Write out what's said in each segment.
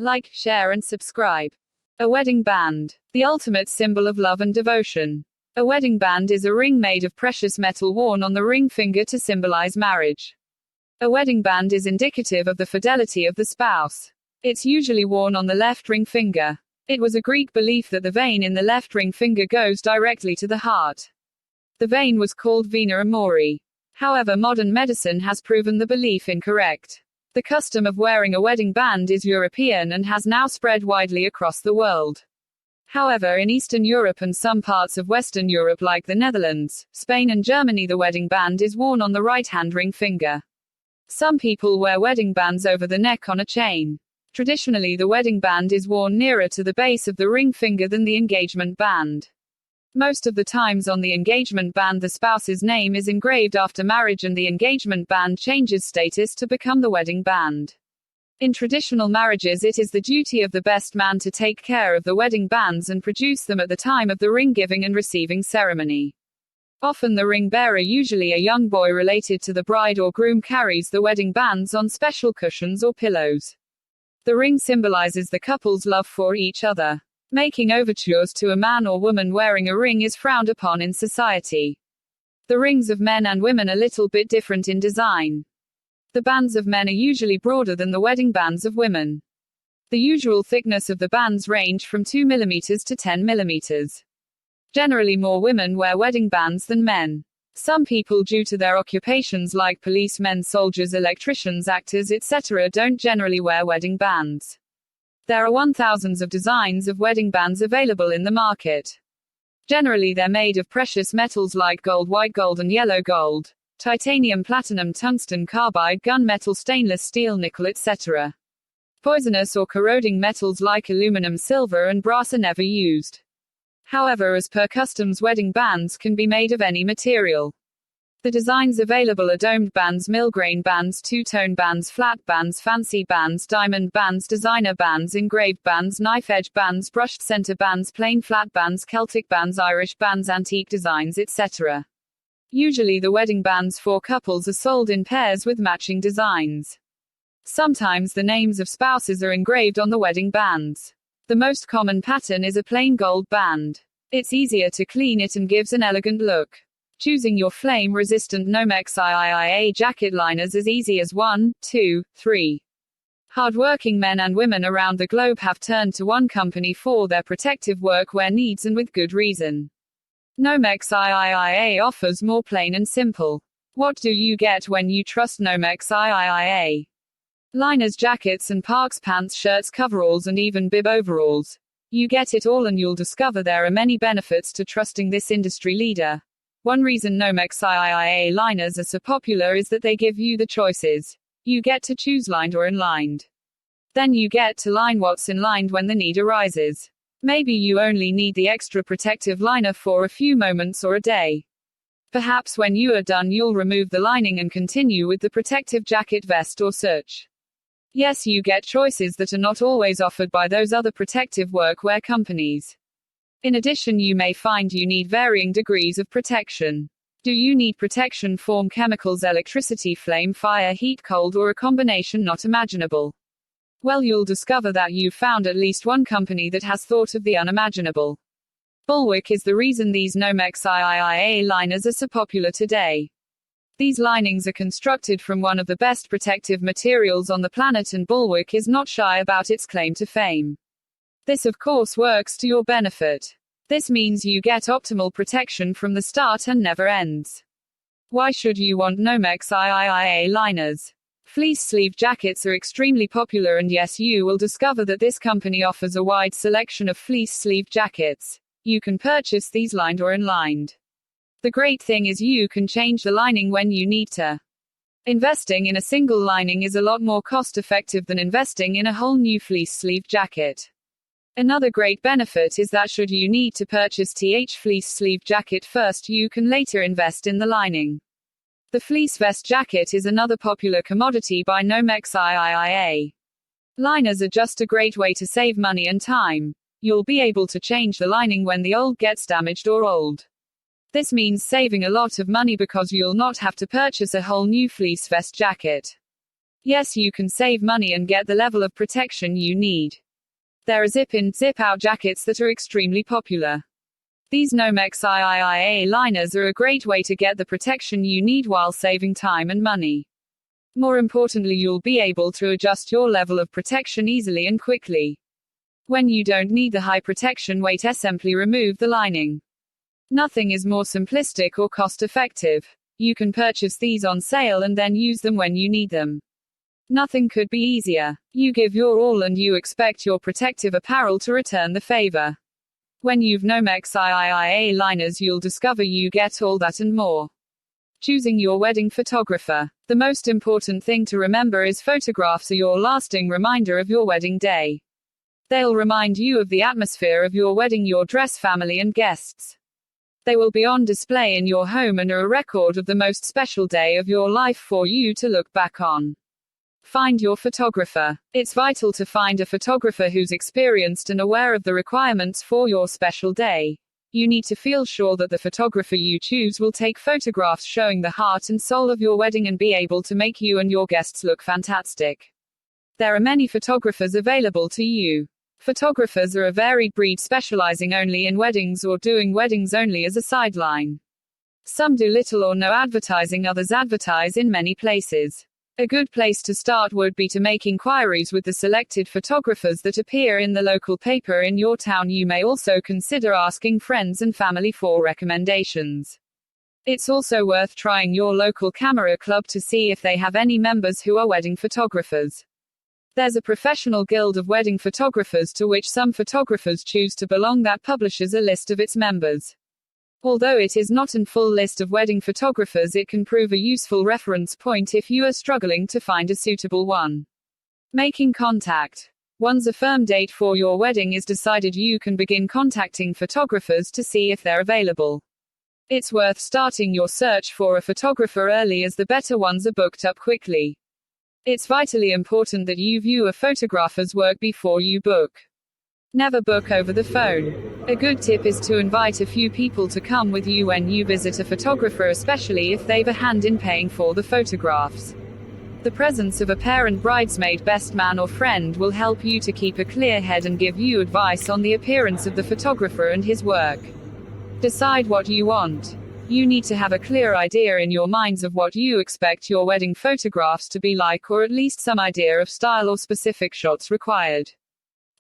Like, share and subscribe. A wedding band. The ultimate symbol of love and devotion. A wedding band is a ring made of precious metal worn on the ring finger to symbolize marriage. A wedding band is indicative of the fidelity of the spouse. It's usually worn on the left ring finger. It was a Greek belief that the vein in the left ring finger goes directly to the heart. The vein was called vena amori. However, modern medicine has proven the belief incorrect. The custom of wearing a wedding band is European and has now spread widely across the world. However, in Eastern Europe and some parts of Western Europe like the Netherlands, Spain and Germany, the wedding band is worn on the right-hand ring finger. Some people wear wedding bands over the neck on a chain. Traditionally, the wedding band is worn nearer to the base of the ring finger than the engagement band. Most of the times on the engagement band the spouse's name is engraved after marriage and the engagement band changes status to become the wedding band. In traditional marriages it is the duty of the best man to take care of the wedding bands and produce them at the time of the ring giving and receiving ceremony. Often the ring bearer, usually a young boy related to the bride or groom, carries the wedding bands on special cushions or pillows. The ring symbolizes the couple's love for each other. Making overtures to a man or woman wearing a ring is frowned upon in society. The rings of men and women are a little bit different in design. The bands of men are usually broader than the wedding bands of women. The usual thickness of the bands range from 2 mm to 10 mm. Generally more women wear wedding bands than men. Some people, due to their occupations like policemen, soldiers, electricians, actors, etc., don't generally wear wedding bands. There are thousands of designs of wedding bands available in the market. Generally they're made of precious metals like gold, white gold and yellow gold, titanium, platinum, tungsten, carbide, gunmetal, stainless steel, nickel, etc. Poisonous or corroding metals like aluminum, silver and brass are never used. However, as per customs, wedding bands can be made of any material. The designs available are domed bands, millgrain bands, two-tone bands, flat bands, fancy bands, diamond bands, designer bands, engraved bands, knife-edge bands, brushed center bands, plain flat bands, Celtic bands, Irish bands, antique designs, etc. Usually the wedding bands for couples are sold in pairs with matching designs. Sometimes the names of spouses are engraved on the wedding bands. The most common pattern is a plain gold band. It's easier to clean it and gives an elegant look. Choosing your flame-resistant Nomex IIIA jacket liners is easy as 1, 2, 3. Hard-working men and women around the globe have turned to one company for their protective workwear needs, and with good reason. Nomex IIIA offers more plain and simple. What do you get when you trust Nomex IIIA? Liners, jackets and parks, pants, shirts, coveralls and even bib overalls. You get it all, and you'll discover there are many benefits to trusting this industry leader. One reason Nomex IIIA liners are so popular is that they give you the choices. You get to choose lined or inlined. Then you get to line what's inlined when the need arises. Maybe you only need the extra protective liner for a few moments or a day. Perhaps when you are done you'll remove the lining and continue with the protective jacket, vest or such. Yes, you get choices that are not always offered by those other protective workwear companies. In addition, you may find you need varying degrees of protection. Do you need protection from chemicals, electricity, flame, fire, heat, cold, or a combination not imaginable? Well, you'll discover that you've found at least one company that has thought of the unimaginable. Bulwark is the reason these Nomex IIIA liners are so popular today. These linings are constructed from one of the best protective materials on the planet, and Bulwark is not shy about its claim to fame. This of course works to your benefit. This means you get optimal protection from the start and never ends. Why should you want Nomex IIIA liners? Fleece sleeve jackets are extremely popular, and yes, you will discover that this company offers a wide selection of fleece sleeve jackets. You can purchase these lined or inlined. The great thing is you can change the lining when you need to. Investing in a single lining is a lot more cost effective than investing in a whole new fleece sleeve jacket. Another great benefit is that should you need to purchase fleece sleeve jacket first, you can later invest in the lining. The fleece vest jacket is another popular commodity by Nomex IIIA. Liners are just a great way to save money and time. You'll be able to change the lining when the old gets damaged or old. This means saving a lot of money because you'll not have to purchase a whole new fleece vest jacket. Yes, you can save money and get the level of protection you need. There are zip-in, zip-out jackets that are extremely popular. These Nomex IIIA liners are a great way to get the protection you need while saving time and money. More importantly, you'll be able to adjust your level of protection easily and quickly. When you don't need the high protection weight, simply remove the lining. Nothing is more simplistic or cost-effective. You can purchase these on sale and then use them when you need them. Nothing could be easier. You give your all and you expect your protective apparel to return the favor. When you've Nomex IIIA liners, you'll discover you get all that and more. Choosing your wedding photographer. The most important thing to remember is photographs are your lasting reminder of your wedding day. They'll remind you of the atmosphere of your wedding, your dress, family, and guests. They will be on display in your home and are a record of the most special day of your life for you to look back on. Find your photographer. It's vital to find a photographer who's experienced and aware of the requirements for your special day. You need to feel sure that the photographer you choose will take photographs showing the heart and soul of your wedding and be able to make you and your guests look fantastic. There are many photographers available to you. Photographers are a varied breed specializing only in weddings or doing weddings only as a sideline. Some do little or no advertising, others advertise in many places. A good place to start would be to make inquiries with the selected photographers that appear in the local paper in your town. You may also consider asking friends and family for recommendations. It's also worth trying your local camera club to see if they have any members who are wedding photographers. There's a professional guild of wedding photographers to which some photographers choose to belong that publishes a list of its members. Although it is not a full list of wedding photographers, it can prove a useful reference point if you are struggling to find a suitable one. Making contact. Once a firm date for your wedding is decided, you can begin contacting photographers to see if they're available. It's worth starting your search for a photographer early, as the better ones are booked up quickly. It's vitally important that you view a photographer's work before you book. Never book over the phone. A good tip is to invite a few people to come with you when you visit a photographer, especially if they've a hand in paying for the photographs. The presence of a parent, bridesmaid, best man, or friend will help you to keep a clear head and give you advice on the appearance of the photographer and his work. Decide what you want. You need to have a clear idea in your minds of what you expect your wedding photographs to be like, or at least some idea of style or specific shots required.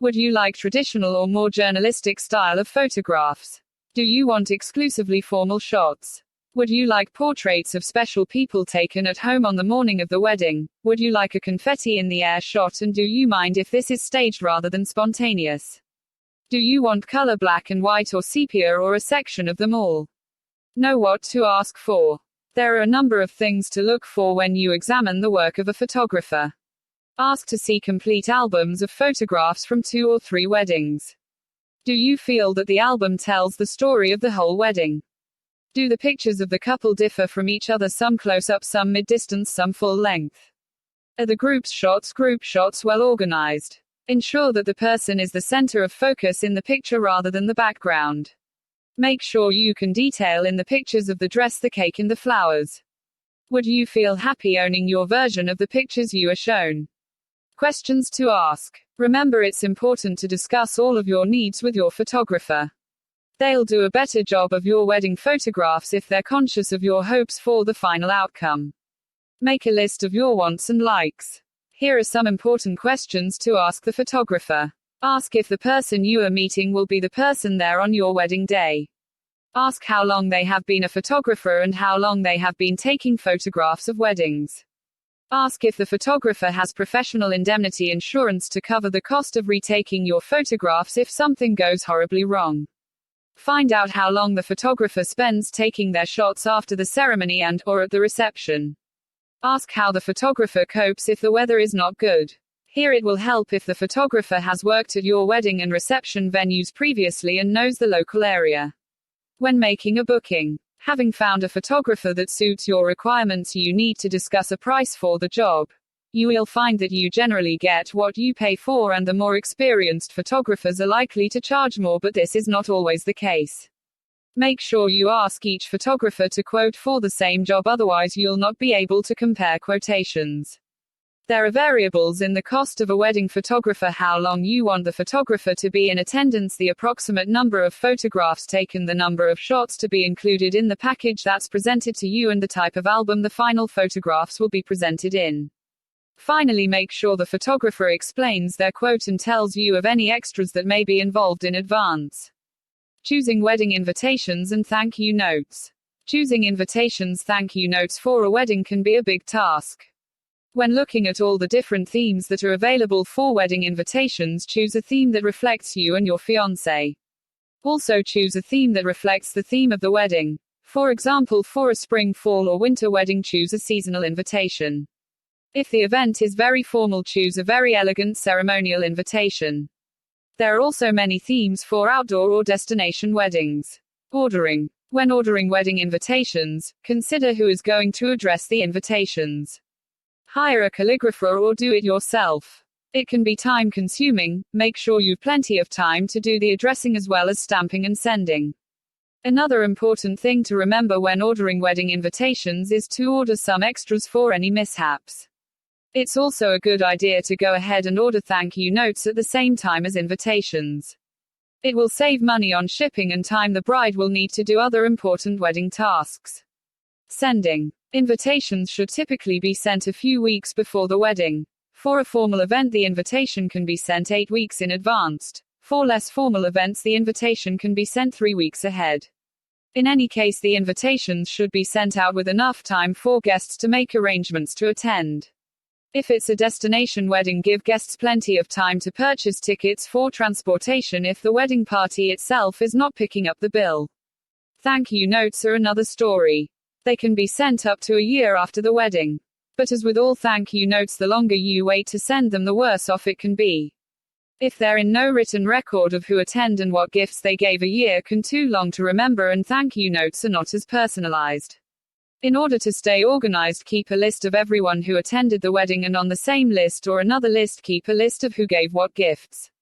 Would you like traditional or more journalistic style of photographs? Do you want exclusively formal shots? Would you like portraits of special people taken at home on the morning of the wedding? Would you like a confetti in the air shot, and do you mind if this is staged rather than spontaneous? Do you want color, black and white or sepia, or a section of them all? Know what to ask for. There are a number of things to look for when you examine the work of a photographer. Ask to see complete albums of photographs from 2 or 3 weddings. Do you feel that the album tells the story of the whole wedding? Do the pictures of the couple differ from each other, some close-up, some mid-distance, some full length? Are the group shots well organized? Ensure that the person is the center of focus in the picture rather than the background. Make sure you can detail in the pictures of the dress, the cake, and the flowers. Would you feel happy owning your version of the pictures you are shown? Questions to ask. Remember, it's important to discuss all of your needs with your photographer. They'll do a better job of your wedding photographs if they're conscious of your hopes for the final outcome. Make a list of your wants and likes. Here are some important questions to ask the photographer. Ask if the person you are meeting will be the person there on your wedding day. Ask how long they have been a photographer and how long they have been taking photographs of weddings. Ask if the photographer has professional indemnity insurance to cover the cost of retaking your photographs if something goes horribly wrong. Find out how long the photographer spends taking their shots after the ceremony and/or at the reception. Ask how the photographer copes if the weather is not good. Here it will help if the photographer has worked at your wedding and reception venues previously and knows the local area. When making a booking. Having found a photographer that suits your requirements, you need to discuss a price for the job. You will find that you generally get what you pay for, and the more experienced photographers are likely to charge more, but this is not always the case. Make sure you ask each photographer to quote for the same job, otherwise you'll not be able to compare quotations. There are variables in the cost of a wedding photographer, how long you want the photographer to be in attendance, the approximate number of photographs taken, the number of shots to be included in the package that's presented to you, and the type of album the final photographs will be presented in. Finally, make sure the photographer explains their quote and tells you of any extras that may be involved in advance. Choosing wedding invitations and thank you notes. Choosing invitations thank you notes for a wedding can be a big task. When looking at all the different themes that are available for wedding invitations, choose a theme that reflects you and your fiancé. Also choose a theme that reflects the theme of the wedding. For example, for a spring, fall, or winter wedding, choose a seasonal invitation. If the event is very formal, choose a very elegant ceremonial invitation. There are also many themes for outdoor or destination weddings. Ordering. When ordering wedding invitations, consider who is going to address the invitations. Hire a calligrapher or do it yourself. It can be time consuming. Make sure you've plenty of time to do the addressing as well as stamping and sending. Another important thing to remember when ordering wedding invitations is to order some extras for any mishaps. It's also a good idea to go ahead and order thank you notes at the same time as invitations. It will save money on shipping and time the bride will need to do other important wedding tasks. Sending. Invitations should typically be sent a few weeks before the wedding. For a formal event, the invitation can be sent 8 weeks in advance. For less formal events, the invitation can be sent 3 weeks ahead. In any case, the invitations should be sent out with enough time for guests to make arrangements to attend. If it's a destination wedding, give guests plenty of time to purchase tickets for transportation if the wedding party itself is not picking up the bill. Thank you notes are another story. They can be sent up to a year after the wedding. But as with all thank you notes, the longer you wait to send them, the worse off it can be. If they're in no written record of who attended and what gifts they gave, a year can be too long to remember, and thank you notes are not as personalized. In order to stay organized, keep a list of everyone who attended the wedding, and on the same list or another list, keep a list of who gave what gifts.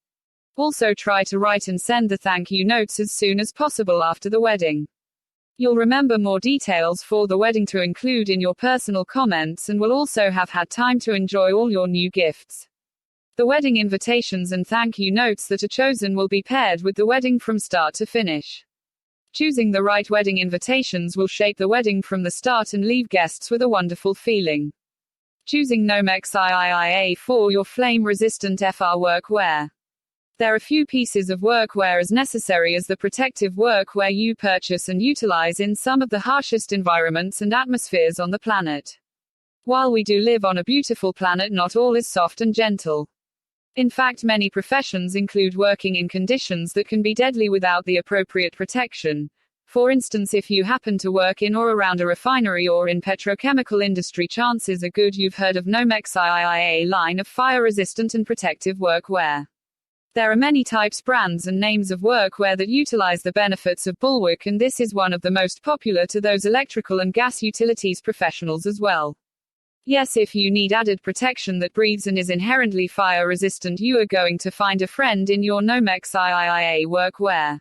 Also try to write and send the thank you notes as soon as possible after the wedding. You'll remember more details for the wedding to include in your personal comments, and will also have had time to enjoy all your new gifts. The wedding invitations and thank you notes that are chosen will be paired with the wedding from start to finish. Choosing the right wedding invitations will shape the wedding from the start and leave guests with a wonderful feeling. Choosing Nomex IIIA for your flame-resistant FR workwear. There are few pieces of workwear as necessary as the protective workwear you purchase and utilize in some of the harshest environments and atmospheres on the planet. While we do live on a beautiful planet, not all is soft and gentle. In fact, many professions include working in conditions that can be deadly without the appropriate protection. For instance, if you happen to work in or around a refinery or in petrochemical industry, chances are good you've heard of Nomex IIIA line of fire-resistant and protective workwear. There are many types, brands, and names of workwear that utilize the benefits of Bulwark, and this is one of the most popular to those electrical and gas utilities professionals as well. Yes, if you need added protection that breathes and is inherently fire resistant, you are going to find a friend in your Nomex IIIA workwear.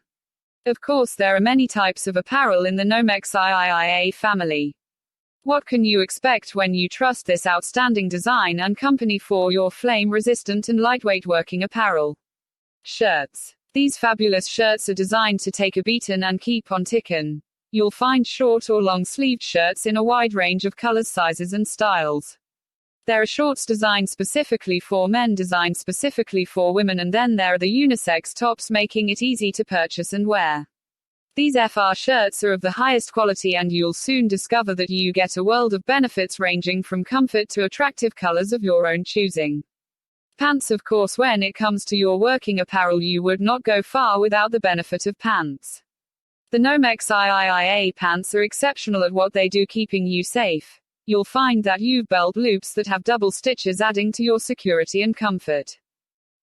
Of course, there are many types of apparel in the Nomex IIIA family. What can you expect when you trust this outstanding design and company for your flame-resistant and lightweight working apparel? Shirts. These fabulous shirts are designed to take a beating and keep on ticking. You'll find short or long-sleeved shirts in a wide range of colors, sizes, and styles. There are shorts designed specifically for men, designed specifically for women, and then there are the unisex tops, making it easy to purchase and wear. These FR shirts are of the highest quality, and you'll soon discover that you get a world of benefits ranging from comfort to attractive colors of your own choosing. Pants. Of course, when it comes to your working apparel, you would not go far without the benefit of pants. The Nomex IIIA pants are exceptional at what they do, keeping you safe. You'll find that you've belt loops that have double stitches, adding to your security and comfort.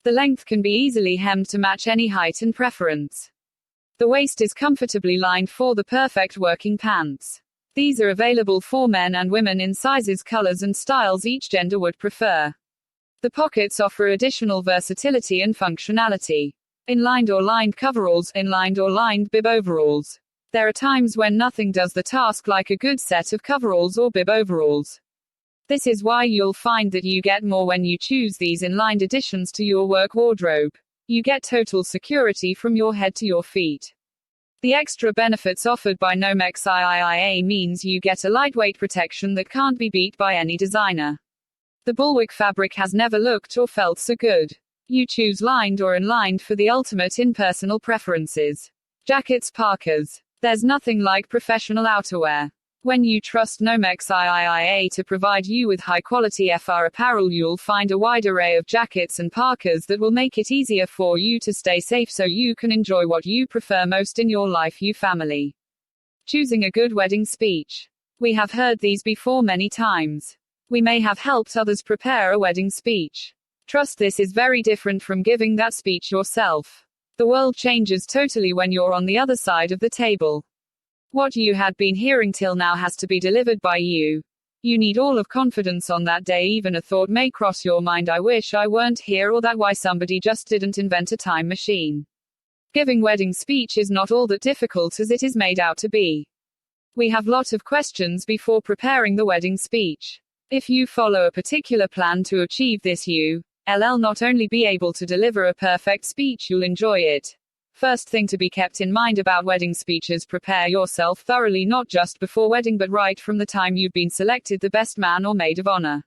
The length can be easily hemmed to match any height and preference. The waist is comfortably lined for the perfect working pants. These are available for men and women in sizes, colors, and styles each gender would prefer. The pockets offer additional versatility and functionality. Inlined or lined coveralls, inlined or lined bib overalls. There are times when nothing does the task like a good set of coveralls or bib overalls. This is why you'll find that you get more when you choose these inlined additions to your work wardrobe. You get total security from your head to your feet. The extra benefits offered by Nomex IIIA means you get a lightweight protection that can't be beat by any designer. The Bulwark fabric has never looked or felt so good. You choose lined or unlined for the ultimate in personal preferences. Jackets, parkas. There's nothing like professional outerwear. When you trust Nomex IIIA to provide you with high-quality FR apparel, you'll find a wide array of jackets and parkas that will make it easier for you to stay safe so you can enjoy what you prefer most in your life, you family. Choosing a good wedding speech. We have heard these before many times. We may have helped others prepare a wedding speech. Trust this is very different from giving that speech yourself. The world changes totally when you're on the other side of the table. What you had been hearing till now has to be delivered by you. You need all of confidence on that day. Even a thought may cross your mind, I wish I weren't here, or that why somebody just didn't invent a time machine. Giving wedding speech is not all that difficult as it is made out to be. We have lot of questions before preparing the wedding speech. If you follow a particular plan to achieve this, you'll not only be able to deliver a perfect speech, you'll enjoy it. First thing to be kept in mind about wedding speeches: prepare yourself thoroughly, not just before wedding but right from the time you've been selected the best man or maid of honor.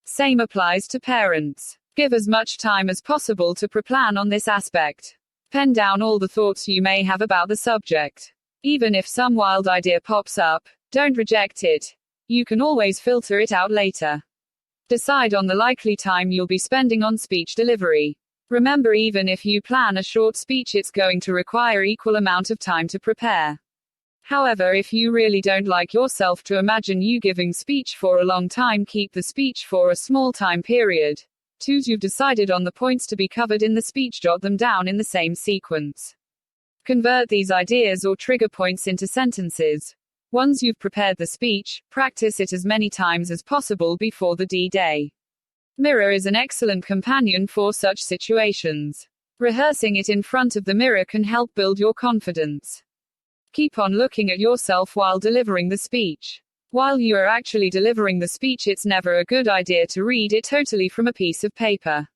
Same applies to parents. Give as much time as possible to pre-plan on this aspect. Pen down all the thoughts you may have about the subject. Even if some wild idea pops up, don't reject it. You can always filter it out later. Decide on the likely time you'll be spending on speech delivery. Remember, even if you plan a short speech, it's going to require equal amount of time to prepare. However, if you really don't like yourself to imagine you giving speech for a long time, keep the speech for a small time period. Choose you've decided on the points to be covered in the speech, jot them down in the same sequence. Convert these ideas or trigger points into sentences. Once you've prepared the speech, practice it as many times as possible before the D-Day. Mirror is an excellent companion for such situations. Rehearsing it in front of the mirror can help build your confidence. Keep on looking at yourself while delivering the speech. While you are actually delivering the speech, it's never a good idea to read it totally from a piece of paper.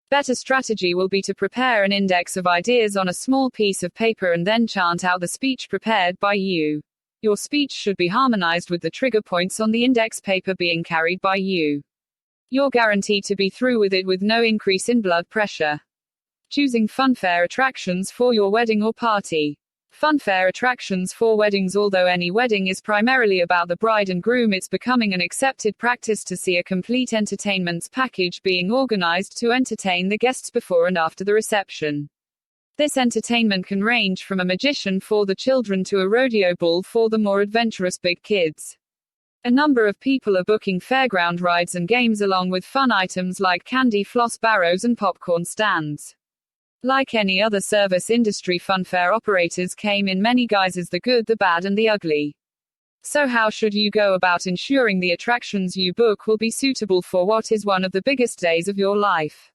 Better strategy will be to prepare an index of ideas on a small piece of paper and then chant out the speech prepared by you. Your speech should be harmonized with the trigger points on the index paper being carried by you. You're guaranteed to be through with it with no increase in blood pressure. Choosing funfair attractions for your wedding or party. Funfair attractions for weddings. Although any wedding is primarily about the bride and groom, it's becoming an accepted practice to see a complete entertainments package being organized to entertain the guests before and after the reception. This entertainment can range from a magician for the children to a rodeo bull for the more adventurous big kids. A number of people are booking fairground rides and games along with fun items like candy floss barrows and popcorn stands. Like any other service industry, funfair operators came in many guises: the good, the bad, and the ugly. So how should you go about ensuring the attractions you book will be suitable for what is one of the biggest days of your life?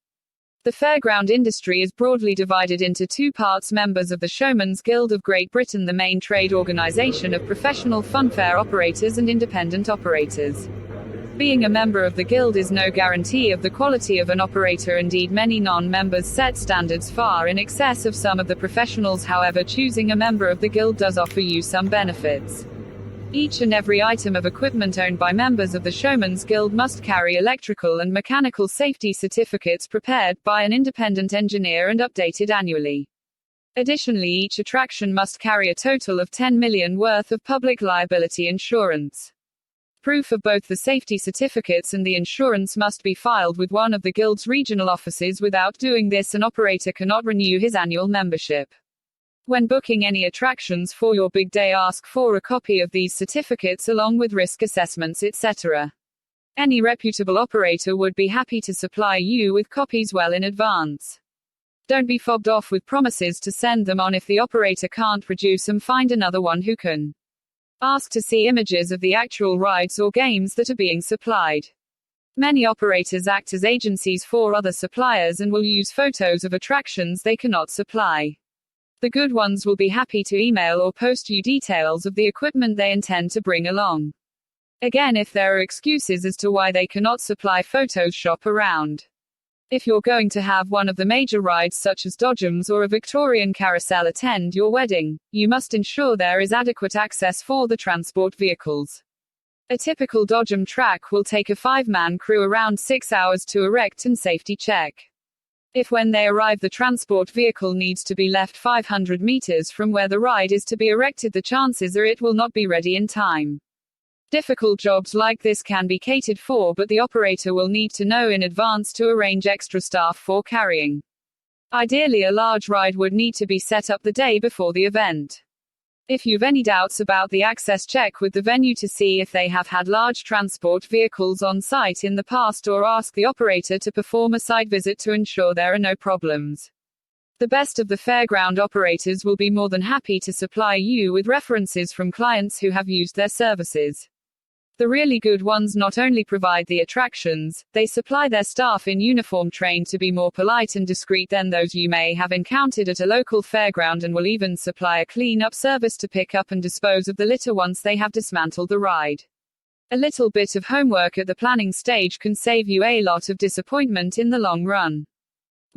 The fairground industry is broadly divided into two parts: members of the Showman's Guild of Great Britain, the main trade organization of professional funfair operators, and independent operators. Being a member of the guild is no guarantee of the quality of an operator. Indeed, many non-members set standards far in excess of some of the professionals. However, choosing a member of the guild does offer you some benefits. Each and every item of equipment owned by members of the Showman's Guild must carry electrical and mechanical safety certificates prepared by an independent engineer and updated annually. Additionally, each attraction must carry a total of 10 million worth of public liability insurance. Proof of both the safety certificates and the insurance must be filed with one of the Guild's regional offices. Without doing this, an operator cannot renew his annual membership. When booking any attractions for your big day, ask for a copy of these certificates along with risk assessments, etc. Any reputable operator would be happy to supply you with copies well in advance. Don't be fobbed off with promises to send them on. If the operator can't produce them, find another one who can. Ask to see images of the actual rides or games that are being supplied. Many operators act as agencies for other suppliers and will use photos of attractions they cannot supply. The good ones will be happy to email or post you details of the equipment they intend to bring along. Again, if there are excuses as to why they cannot supply photos, shop around. If you're going to have one of the major rides such as Dodgems or a Victorian carousel attend your wedding, you must ensure there is adequate access for the transport vehicles. A typical Dodgem track will take a 5-man crew around 6 hours to erect and safety check. If when they arrive the transport vehicle needs to be left 500 meters from where the ride is to be erected, the chances are it will not be ready in time. Difficult jobs like this can be catered for, but the operator will need to know in advance to arrange extra staff for carrying. Ideally, a large ride would need to be set up the day before the event. If you've any doubts about the access, check with the venue to see if they have had large transport vehicles on site in the past, or ask the operator to perform a site visit to ensure there are no problems. The best of the fairground operators will be more than happy to supply you with references from clients who have used their services. The really good ones not only provide the attractions, they supply their staff in uniform trained to be more polite and discreet than those you may have encountered at a local fairground, and will even supply a clean-up service to pick up and dispose of the litter once they have dismantled the ride. A little bit of homework at the planning stage can save you a lot of disappointment in the long run.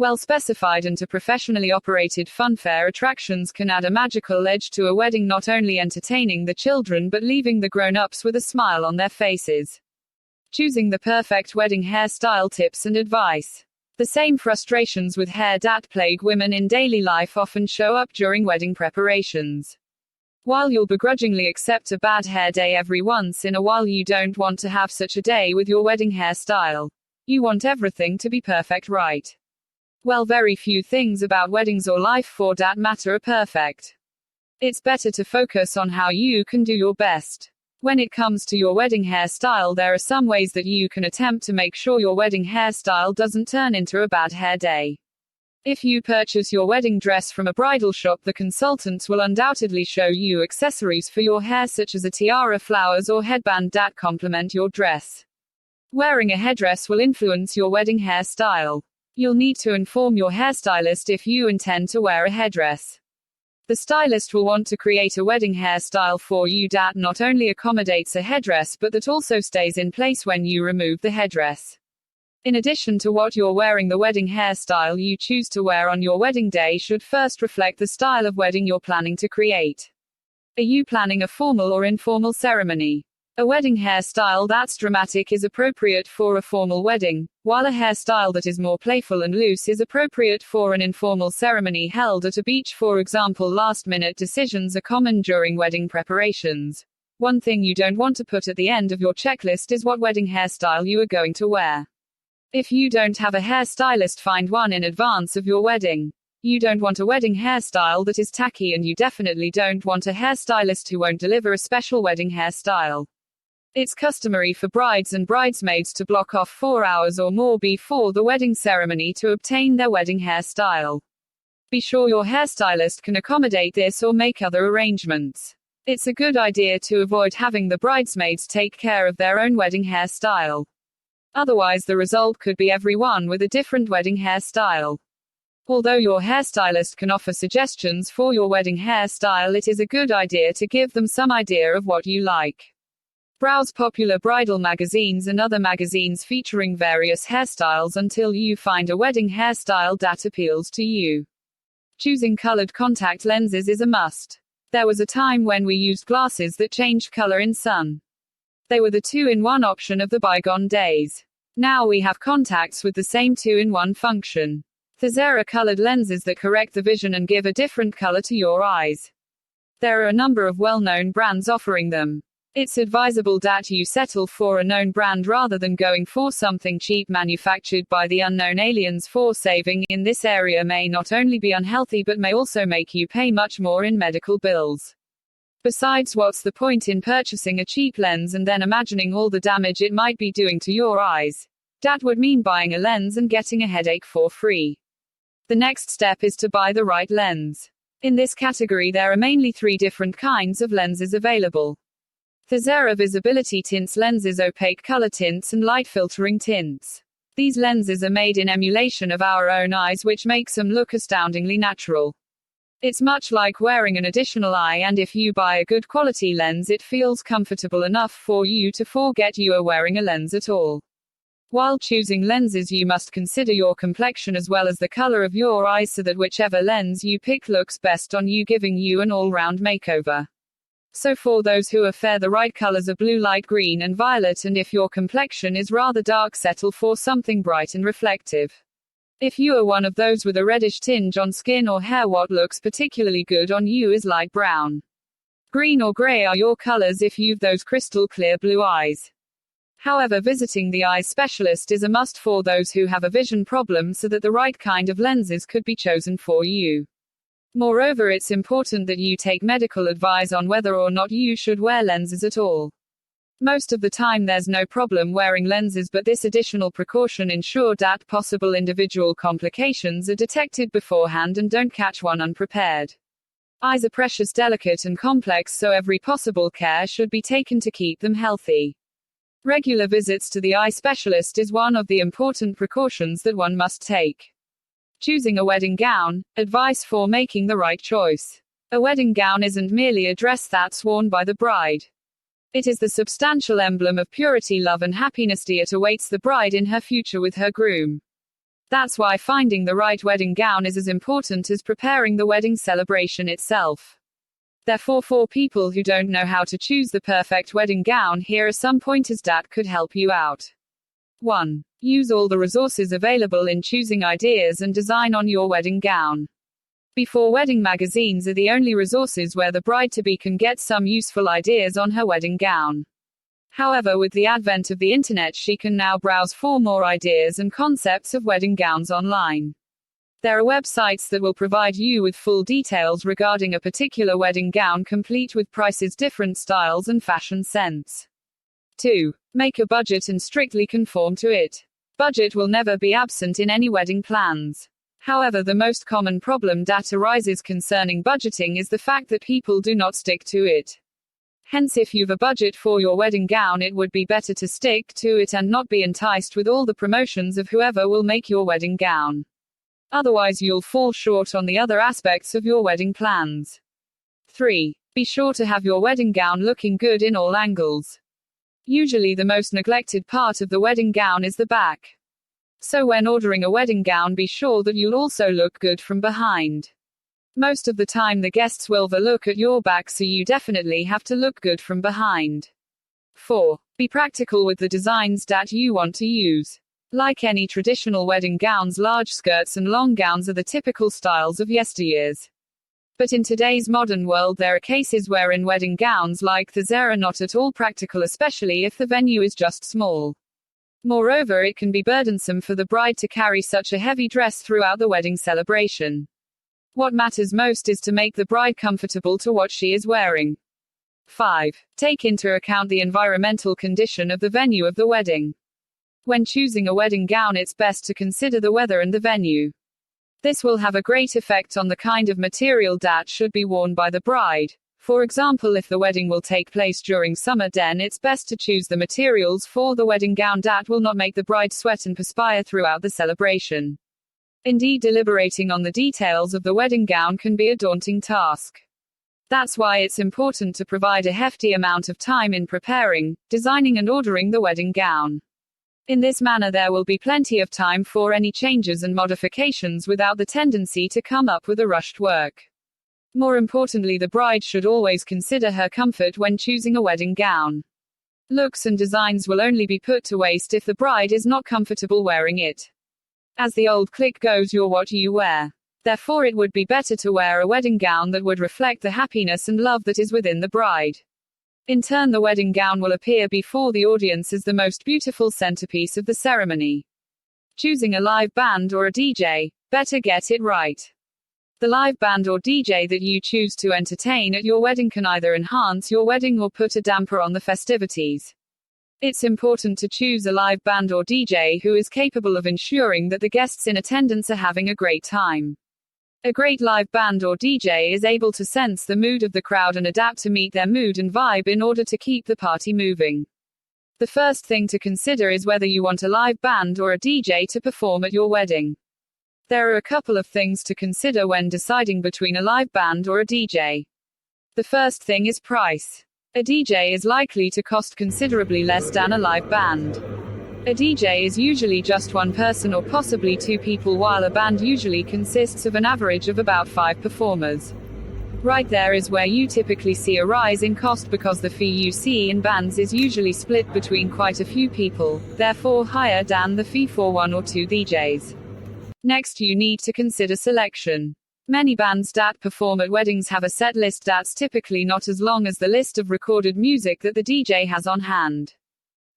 Well-specified and to professionally operated funfair attractions can add a magical edge to a wedding, not only entertaining the children but leaving the grown-ups with a smile on their faces. Choosing the perfect wedding hairstyle tips and advice. The same frustrations with hair that plague women in daily life often show up during wedding preparations. While you'll begrudgingly accept a bad hair day every once in a while, you don't want to have such a day with your wedding hairstyle. You want everything to be perfect, right? Well, very few things about weddings or life for that matter are perfect. It's better to focus on how you can do your best. When it comes to your wedding hairstyle, there are some ways that you can attempt to make sure your wedding hairstyle doesn't turn into a bad hair day. If you purchase your wedding dress from a bridal shop, the consultants will undoubtedly show you accessories for your hair such as a tiara, flowers, or headband that complement your dress. Wearing a headdress will influence your wedding hairstyle. You'll need to inform your hairstylist if you intend to wear a headdress. The stylist will want to create a wedding hairstyle for you that not only accommodates a headdress but that also stays in place when you remove the headdress. In addition to what you're wearing, the wedding hairstyle you choose to wear on your wedding day should first reflect the style of wedding you're planning to create. Are you planning a formal or informal ceremony? A wedding hairstyle that's dramatic is appropriate for a formal wedding, while a hairstyle that is more playful and loose is appropriate for an informal ceremony held at a beach, for example. Last-minute decisions are common during wedding preparations. One thing you don't want to put at the end of your checklist is what wedding hairstyle you are going to wear. If you don't have a hairstylist, find one in advance of your wedding. You don't want a wedding hairstyle that is tacky, and you definitely don't want a hairstylist who won't deliver a special wedding hairstyle. It's customary for brides and bridesmaids to block off 4 hours or more before the wedding ceremony to obtain their wedding hairstyle. Be sure your hairstylist can accommodate this or make other arrangements. It's a good idea to avoid having the bridesmaids take care of their own wedding hairstyle. Otherwise, the result could be everyone with a different wedding hairstyle. Although your hairstylist can offer suggestions for your wedding hairstyle, it is a good idea to give them some idea of what you like. Browse popular bridal magazines and other magazines featuring various hairstyles until you find a wedding hairstyle that appeals to you. Choosing colored contact lenses is a must. There was a time when we used glasses that changed color in sun. They were the 2-in-1 option of the bygone days. Now we have contacts with the same 2-in-1 function. There are colored lenses that correct the vision and give a different color to your eyes. There are a number of well-known brands offering them. It's advisable that you settle for a known brand rather than going for something cheap manufactured by the unknown aliens, for saving in this area may not only be unhealthy but may also make you pay much more in medical bills. Besides, what's the point in purchasing a cheap lens and then imagining all the damage it might be doing to your eyes? That would mean buying a lens and getting a headache for free. The next step is to buy the right lens. In this category, there are mainly 3 different kinds of lenses available. There are visibility tints lenses, opaque color tints, and light filtering tints. These lenses are made in emulation of our own eyes, which makes them look astoundingly natural. It's much like wearing an additional eye, and if you buy a good quality lens, it feels comfortable enough for you to forget you are wearing a lens at all. While choosing lenses, you must consider your complexion as well as the color of your eyes so that whichever lens you pick looks best on you, giving you an all-round makeover. So for those who are fair, the right colors are blue, light green and violet, and if your complexion is rather dark, settle for something bright and reflective. If you are one of those with a reddish tinge on skin or hair, what looks particularly good on you is light brown. Green or gray are your colors if you've those crystal clear blue eyes. However, visiting the eye specialist is a must for those who have a vision problem so that the right kind of lenses could be chosen for you. Moreover, it's important that you take medical advice on whether or not you should wear lenses at all. Most of the time there's no problem wearing lenses, but this additional precaution ensures that possible individual complications are detected beforehand and don't catch one unprepared. Eyes are precious, delicate and complex, so every possible care should be taken to keep them healthy. Regular visits to the eye specialist is one of the important precautions that one must take. Choosing a wedding gown. Advice for making the right choice. A wedding gown isn't merely a dress that's worn by the bride. It is the substantial emblem of purity, love and happiness that awaits the bride in her future with her groom. That's why finding the right wedding gown is as important as preparing the wedding celebration itself. Therefore, for people who don't know how to choose the perfect wedding gown, here are some pointers that could help you out. 1. Use all the resources available in choosing ideas and design on your wedding gown. Before, wedding magazines are the only resources where the bride-to-be can get some useful ideas on her wedding gown. However, with the advent of the internet, she can now browse for more ideas and concepts of wedding gowns online. There are websites that will provide you with full details regarding a particular wedding gown, complete with prices, different styles and fashion sense. 2. Make a budget and strictly conform to it. Budget will never be absent in any wedding plans. However, the most common problem that arises concerning budgeting is the fact that people do not stick to it. Hence, if you've a budget for your wedding gown, it would be better to stick to it and not be enticed with all the promotions of whoever will make your wedding gown. Otherwise, you'll fall short on the other aspects of your wedding plans. 3. Be sure to have your wedding gown looking good in all angles. Usually, the most neglected part of the wedding gown is the back. So when ordering a wedding gown, be sure that you'll also look good from behind. Most of the time the guests will look at your back, so you definitely have to look good from behind. 4. Be practical with the designs that you want to use. Like any traditional wedding gowns, large skirts and long gowns are the typical styles of yesteryears. But in today's modern world, there are cases wherein wedding gowns like these are not at all practical, especially if the venue is just small. Moreover, it can be burdensome for the bride to carry such a heavy dress throughout the wedding celebration. What matters most is to make the bride comfortable to what she is wearing. 5. Take into account the environmental condition of the venue of the wedding. When choosing a wedding gown, it's best to consider the weather and the venue. This will have a great effect on the kind of material that should be worn by the bride. For example, if the wedding will take place during summer, then it's best to choose the materials for the wedding gown that will not make the bride sweat and perspire throughout the celebration. Indeed, deliberating on the details of the wedding gown can be a daunting task. That's why it's important to provide a hefty amount of time in preparing, designing and ordering the wedding gown. In this manner, there will be plenty of time for any changes and modifications without the tendency to come up with a rushed work. More importantly, the bride should always consider her comfort when choosing a wedding gown. Looks and designs will only be put to waste if the bride is not comfortable wearing it. As the old clique goes, you're what you wear. Therefore, it would be better to wear a wedding gown that would reflect the happiness and love that is within the bride. In turn, the wedding gown will appear before the audience as the most beautiful centerpiece of the ceremony. Choosing a live band or a DJ. Better get it right. The live band or DJ that you choose to entertain at your wedding can either enhance your wedding or put a damper on the festivities. It's important to choose a live band or DJ who is capable of ensuring that the guests in attendance are having a great time. A great live band or DJ is able to sense the mood of the crowd and adapt to meet their mood and vibe in order to keep the party moving. The first thing to consider is whether you want a live band or a DJ to perform at your wedding. There are a couple of things to consider when deciding between a live band or a DJ. The first thing is price. A DJ is likely to cost considerably less than a live band. A DJ is usually just one person or possibly two people, while a band usually consists of an average of about 5 performers. Right there is where you typically see a rise in cost, because the fee you see in bands is usually split between quite a few people, therefore higher than the fee for one or two DJs. Next, you need to consider selection. Many bands that perform at weddings have a set list that's typically not as long as the list of recorded music that the DJ has on hand.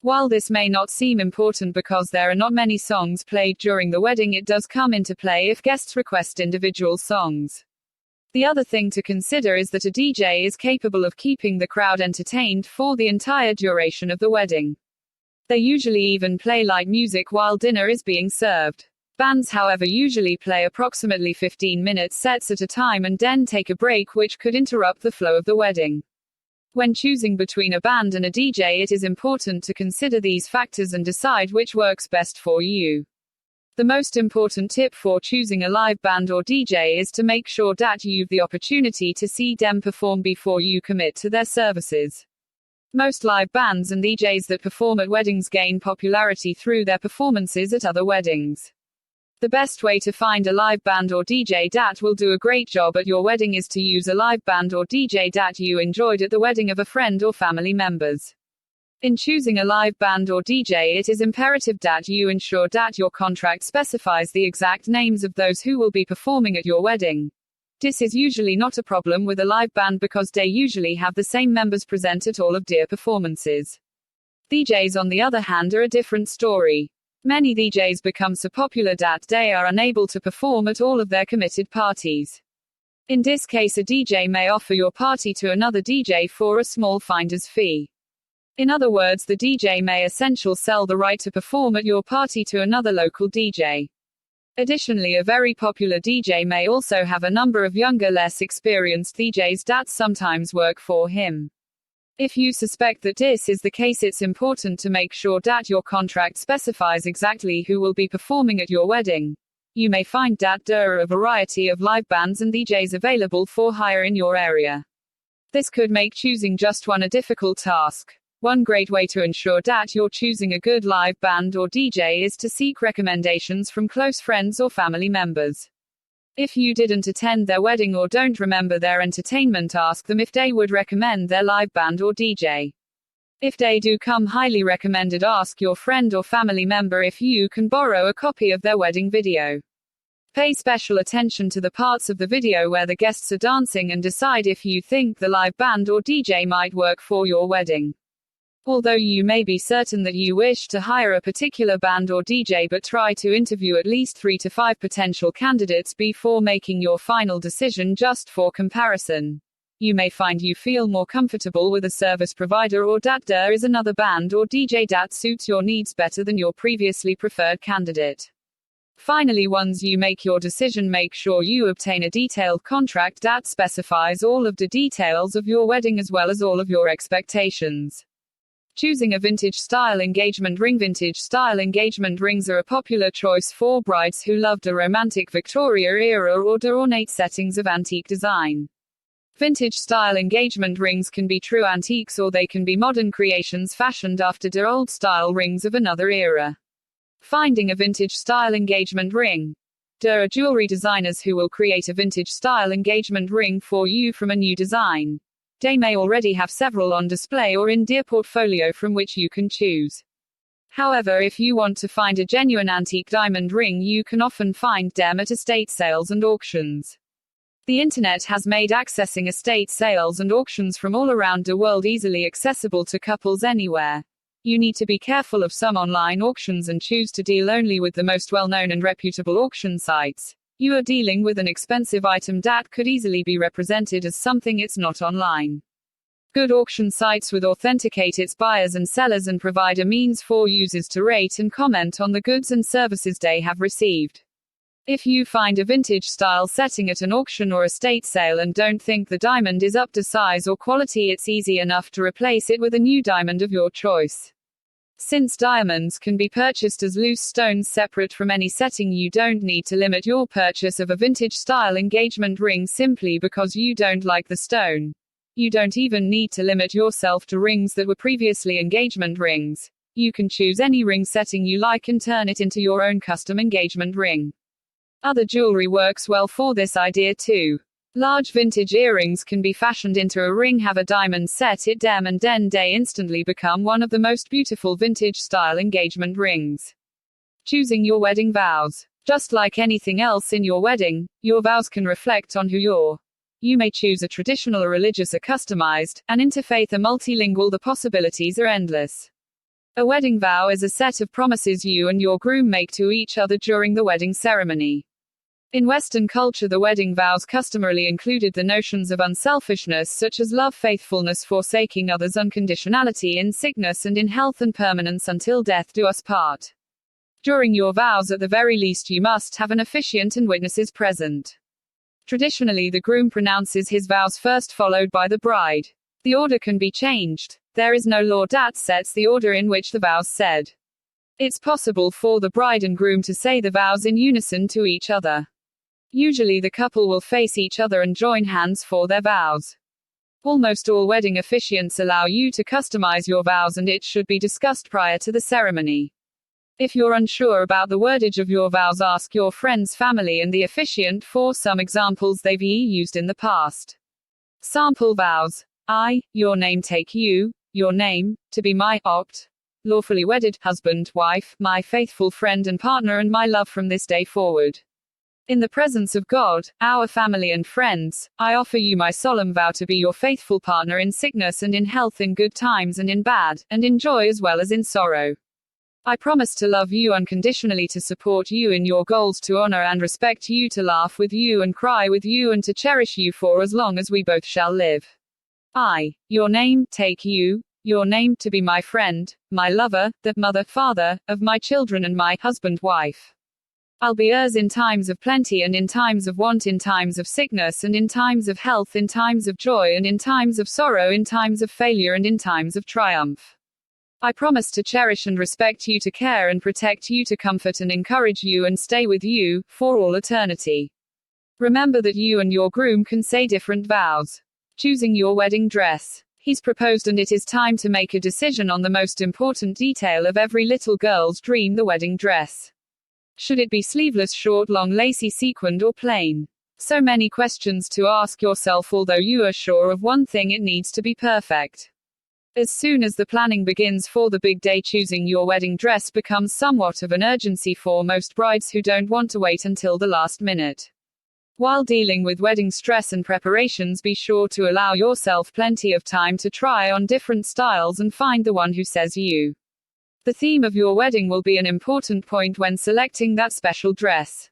While this may not seem important because there are not many songs played during the wedding, it does come into play if guests request individual songs. The other thing to consider is that a DJ is capable of keeping the crowd entertained for the entire duration of the wedding. They usually even play light music while dinner is being served. Bands, however, usually play approximately 15-minute sets at a time and then take a break, which could interrupt the flow of the wedding. When choosing between a band and a DJ, it is important to consider these factors and decide which works best for you. The most important tip for choosing a live band or DJ is to make sure that you've the opportunity to see them perform before you commit to their services. Most live bands and DJs that perform at weddings gain popularity through their performances at other weddings. The best way to find a live band or DJ that will do a great job at your wedding is to use a live band or DJ that you enjoyed at the wedding of a friend or family members. In choosing a live band or DJ, it is imperative that you ensure that your contract specifies the exact names of those who will be performing at your wedding. This is usually not a problem with a live band because they usually have the same members present at all of their performances. DJs, on the other hand, are a different story. Many DJs become so popular that they are unable to perform at all of their committed parties. In this case, a DJ may offer your party to another DJ for a small finder's fee. In other words, the DJ may essentially sell the right to perform at your party to another local DJ. Additionally, a very popular DJ may also have a number of younger, less experienced DJs that sometimes work for him. If you suspect that this is the case, it's important to make sure that your contract specifies exactly who will be performing at your wedding. You may find that there are a variety of live bands and DJs available for hire in your area. This could make choosing just one a difficult task. One great way to ensure that you're choosing a good live band or DJ is to seek recommendations from close friends or family members. If you didn't attend their wedding or don't remember their entertainment, ask them if they would recommend their live band or DJ. If they do come highly recommended, ask your friend or family member if you can borrow a copy of their wedding video. Pay special attention to the parts of the video where the guests are dancing and decide if you think the live band or DJ might work for your wedding. Although you may be certain that you wish to hire a particular band or DJ, but try to interview at least 3 to 5 potential candidates before making your final decision just for comparison. You may find you feel more comfortable with a service provider, or that there is another band or DJ that suits your needs better than your previously preferred candidate. Finally, once you make your decision, make sure you obtain a detailed contract that specifies all of the details of your wedding as well as all of your expectations. Choosing a vintage-style engagement ring. Vintage-style engagement rings are a popular choice for brides who love the romantic Victoria era or the ornate settings of antique design. Vintage-style engagement rings can be true antiques, or they can be modern creations fashioned after the old-style rings of another era. Finding a vintage-style engagement ring. There are jewelry designers who will create a vintage-style engagement ring for you from a new design. They may already have several on display or in their portfolio from which you can choose. However, if you want to find a genuine antique diamond ring, you can often find them at estate sales and auctions. The internet has made accessing estate sales and auctions from all around the world easily accessible to couples anywhere. You need to be careful of some online auctions and choose to deal only with the most well-known and reputable auction sites. You are dealing with an expensive item that could easily be represented as something it's not online. Good auction sites would authenticate its buyers and sellers and provide a means for users to rate and comment on the goods and services they have received. If you find a vintage-style setting at an auction or estate sale and don't think the diamond is up to size or quality, it's easy enough to replace it with a new diamond of your choice. Since diamonds can be purchased as loose stones separate from any setting, you don't need to limit your purchase of a vintage-style engagement ring simply because you don't like the stone. You don't even need to limit yourself to rings that were previously engagement rings. You can choose any ring setting you like and turn it into your own custom engagement ring. Other jewelry works well for this idea too. Large vintage earrings can be fashioned into a ring, have a diamond set it dem, and then they instantly become one of the most beautiful vintage-style engagement rings. Choosing your wedding vows. Just like anything else in your wedding, your vows can reflect on who you're. You may choose a traditional, a religious, a customized, an interfaith, a multilingual. The possibilities are endless. A wedding vow is a set of promises you and your groom make to each other during the wedding ceremony. In Western culture, the wedding vows customarily included the notions of unselfishness such as love, faithfulness, forsaking others, unconditionality in sickness and in health, and permanence until death do us part. During your vows, at the very least, you must have an officiant and witnesses present. Traditionally, the groom pronounces his vows first, followed by the bride. The order can be changed. There is no law that sets the order in which the vows said. It's possible for the bride and groom to say the vows in unison to each other. Usually the couple will face each other and join hands for their vows. Almost all wedding officiants allow you to customize your vows, and it should be discussed prior to the ceremony. If you're unsure about the wordage of your vows, ask your friends, family, and the officiant for some examples they've used in the past. Sample vows. I, your name, take you, your name, to be my lawfully wedded husband, wife, my faithful friend and partner, and my love from this day forward. In the presence of God, our family and friends, I offer you my solemn vow to be your faithful partner in sickness and in health, in good times and in bad, and in joy as well as in sorrow. I promise to love you unconditionally, to support you in your goals, to honor and respect you, to laugh with you and cry with you, and to cherish you for as long as we both shall live. I, your name, take you, your name, to be my friend, my lover, the mother, father, of my children and my husband, wife. I'll be yours in times of plenty and in times of want, in times of sickness and in times of health, in times of joy and in times of sorrow, in times of failure and in times of triumph. I promise to cherish and respect you, to care and protect you, to comfort and encourage you, and stay with you for all eternity. Remember that you and your groom can say different vows. Choosing your wedding dress. He's proposed, and it is time to make a decision on the most important detail of every little girl's dream: the wedding dress. Should it be sleeveless, short, long, lacy, sequined, or plain? So many questions to ask yourself, although you are sure of one thing: it needs to be perfect. As soon as the planning begins for the big day, choosing your wedding dress becomes somewhat of an urgency for most brides who don't want to wait until the last minute. While dealing with wedding stress and preparations, be sure to allow yourself plenty of time to try on different styles and find the one who says you. The theme of your wedding will be an important point when selecting that special dress.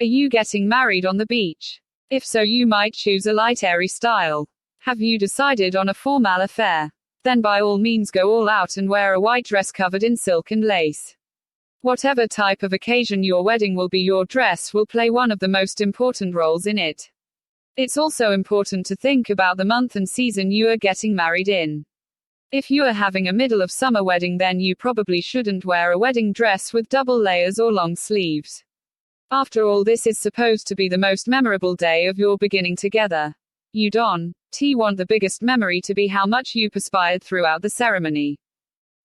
Are you getting married on the beach? If so, you might choose a light, airy style. Have you decided on a formal affair? Then by all means go all out and wear a white dress covered in silk and lace. Whatever type of occasion your wedding will be, your dress will play one of the most important roles in it. It's also important to think about the month and season you are getting married in. If you are having a middle of summer wedding, then you probably shouldn't wear a wedding dress with double layers or long sleeves. After all, this is supposed to be the most memorable day of your beginning together. You don't want the biggest memory to be how much you perspired throughout the ceremony.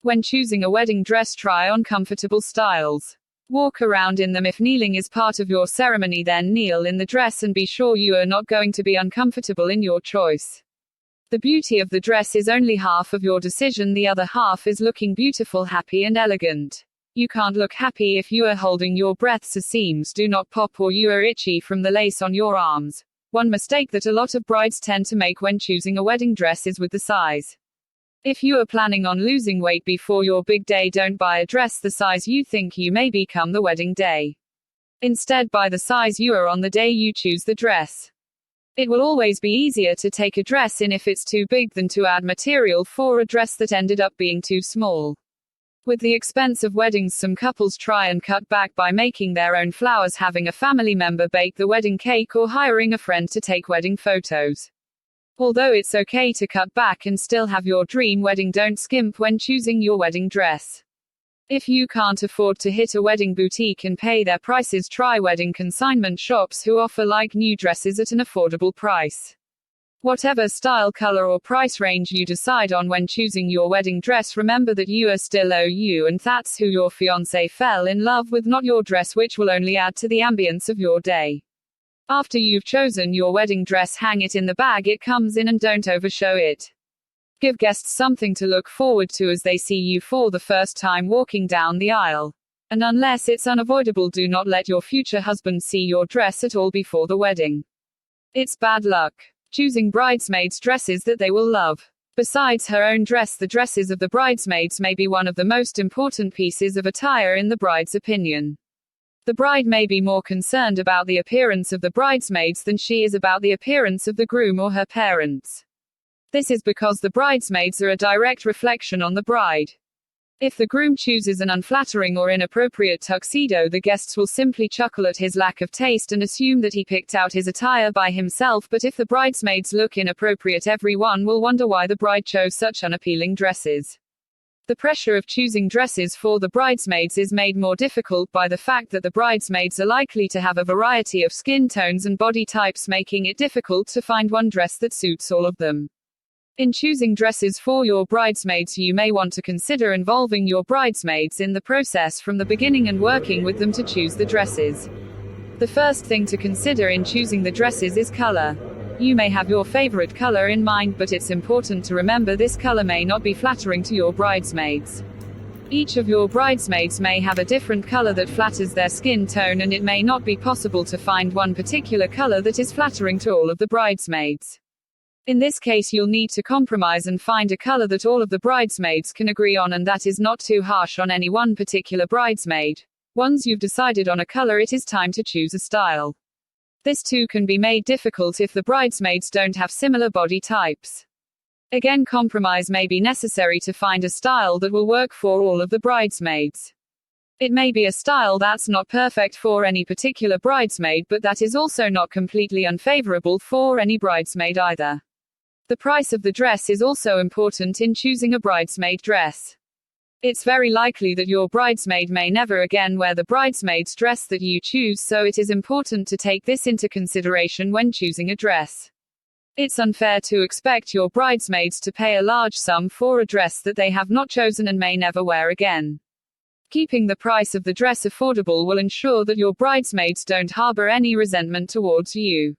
When choosing a wedding dress, try on comfortable styles. Walk around in them. If kneeling is part of your ceremony, then kneel in the dress and be sure you are not going to be uncomfortable in your choice. The beauty of the dress is only half of your decision, the other half is looking beautiful, happy and elegant. You can't look happy if you are holding your breath so seams do not pop or you are itchy from the lace on your arms. One mistake that a lot of brides tend to make when choosing a wedding dress is with the size. If you are planning on losing weight before your big day, don't buy a dress the size you think you may become the wedding day. Instead, buy the size you are on the day you choose the dress. It will always be easier to take a dress in if it's too big than to add material for a dress that ended up being too small. With the expense of weddings, some couples try and cut back by making their own flowers, having a family member bake the wedding cake, or hiring a friend to take wedding photos. Although it's okay to cut back and still have your dream wedding, don't skimp when choosing your wedding dress. If you can't afford to hit a wedding boutique and pay their prices, try wedding consignment shops who offer like new dresses at an affordable price. Whatever style, color, or price range you decide on when choosing your wedding dress, remember that you are still you, and that's who your fiancé fell in love with, not your dress, which will only add to the ambience of your day. After you've chosen your wedding dress, hang it in the bag it comes in and don't overshow it. Give guests something to look forward to as they see you for the first time walking down the aisle. And unless it's unavoidable, do not let your future husband see your dress at all before the wedding. It's bad luck. Choosing bridesmaids' dresses that they will love. Besides her own dress, the dresses of the bridesmaids may be one of the most important pieces of attire in the bride's opinion. The bride may be more concerned about the appearance of the bridesmaids than she is about the appearance of the groom or her parents. This is because the bridesmaids are a direct reflection on the bride. If the groom chooses an unflattering or inappropriate tuxedo, the guests will simply chuckle at his lack of taste and assume that he picked out his attire by himself. But if the bridesmaids look inappropriate, everyone will wonder why the bride chose such unappealing dresses. The pressure of choosing dresses for the bridesmaids is made more difficult by the fact that the bridesmaids are likely to have a variety of skin tones and body types, making it difficult to find one dress that suits all of them. In choosing dresses for your bridesmaids, you may want to consider involving your bridesmaids in the process from the beginning and working with them to choose the dresses. The first thing to consider in choosing the dresses is color. You may have your favorite color in mind, but it's important to remember this color may not be flattering to your bridesmaids. Each of your bridesmaids may have a different color that flatters their skin tone, and it may not be possible to find one particular color that is flattering to all of the bridesmaids. In this case, you'll need to compromise and find a color that all of the bridesmaids can agree on, and that is not too harsh on any one particular bridesmaid. Once you've decided on a color, it is time to choose a style. This too can be made difficult if the bridesmaids don't have similar body types. Again, compromise may be necessary to find a style that will work for all of the bridesmaids. It may be a style that's not perfect for any particular bridesmaid, but that is also not completely unfavorable for any bridesmaid either. The price of the dress is also important in choosing a bridesmaid dress. It's very likely that your bridesmaid may never again wear the bridesmaid's dress that you choose, so it is important to take this into consideration when choosing a dress. It's unfair to expect your bridesmaids to pay a large sum for a dress that they have not chosen and may never wear again. Keeping the price of the dress affordable will ensure that your bridesmaids don't harbor any resentment towards you.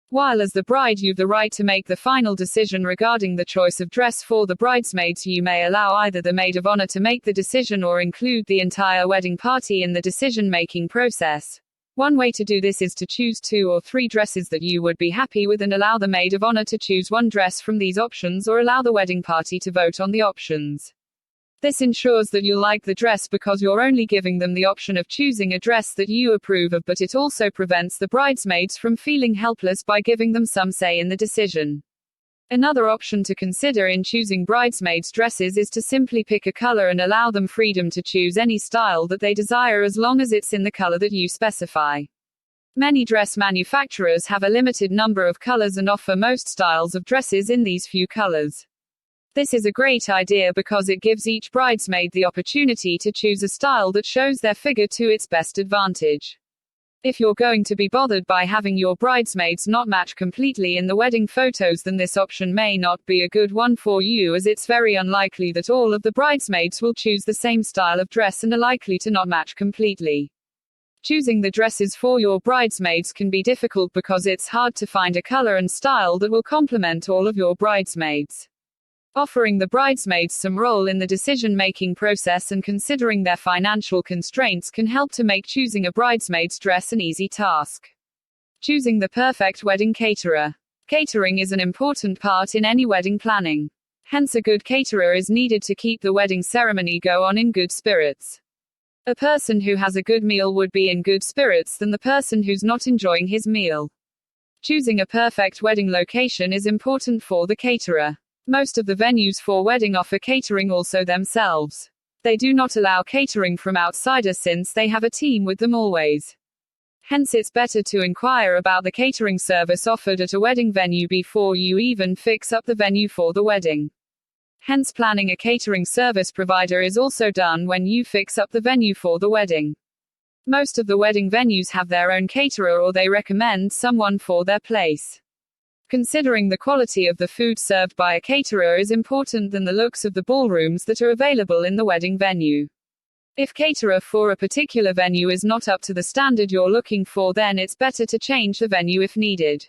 While as the bride you've the right to make the final decision regarding the choice of dress for the bridesmaids, you may allow either the maid of honor to make the decision or include the entire wedding party in the decision-making process. One way to do this is to choose 2 or 3 dresses that you would be happy with and allow the maid of honor to choose one dress from these options, or allow the wedding party to vote on the options. This ensures that you'll like the dress because you're only giving them the option of choosing a dress that you approve of, but it also prevents the bridesmaids from feeling helpless by giving them some say in the decision. Another option to consider in choosing bridesmaids' dresses is to simply pick a color and allow them freedom to choose any style that they desire as long as it's in the color that you specify. Many dress manufacturers have a limited number of colors and offer most styles of dresses in these few colors. This is a great idea because it gives each bridesmaid the opportunity to choose a style that shows their figure to its best advantage. If you're going to be bothered by having your bridesmaids not match completely in the wedding photos, then this option may not be a good one for you, as it's very unlikely that all of the bridesmaids will choose the same style of dress and are likely to not match completely. Choosing the dresses for your bridesmaids can be difficult because it's hard to find a color and style that will complement all of your bridesmaids. Offering the bridesmaids some role in the decision-making process and considering their financial constraints can help to make choosing a bridesmaid's dress an easy task. Choosing the perfect wedding caterer. Catering is an important part in any wedding planning. Hence, a good caterer is needed to keep the wedding ceremony go on in good spirits. A person who has a good meal would be in good spirits than the person who's not enjoying his meal. Choosing a perfect wedding location is important for the caterer. Most of the venues for wedding offer catering also themselves. They do not allow catering from outsiders since they have a team with them always. Hence, it's better to inquire about the catering service offered at a wedding venue before you even fix up the venue for the wedding. Hence, planning a catering service provider is also done when you fix up the venue for the wedding. Most of the wedding venues have their own caterer or they recommend someone for their place. Considering the quality of the food served by a caterer is important than the looks of the ballrooms that are available in the wedding venue. If caterer for a particular venue is not up to the standard you're looking for, then it's better to change the venue if needed.